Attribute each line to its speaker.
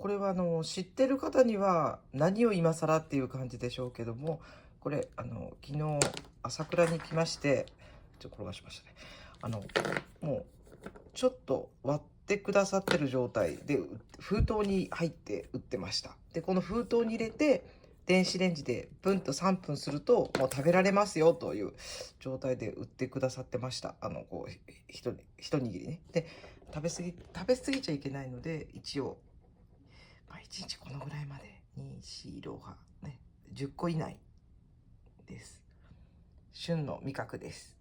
Speaker 1: これは知ってる方には何を今更っていう感じでしょうけども、これ昨日朝倉に来まして、転がしましたね。もうちょっと割ってくださってる状態で封筒に入って売ってました。でこの封筒に入れて電子レンジでプンと3分するともう食べられますよという状態で売ってくださってました。こう一握りね。で食べ過ぎちゃいけないので、一応1日このぐらいまで2、4、6、8ね、10個以内です。旬の味覚です。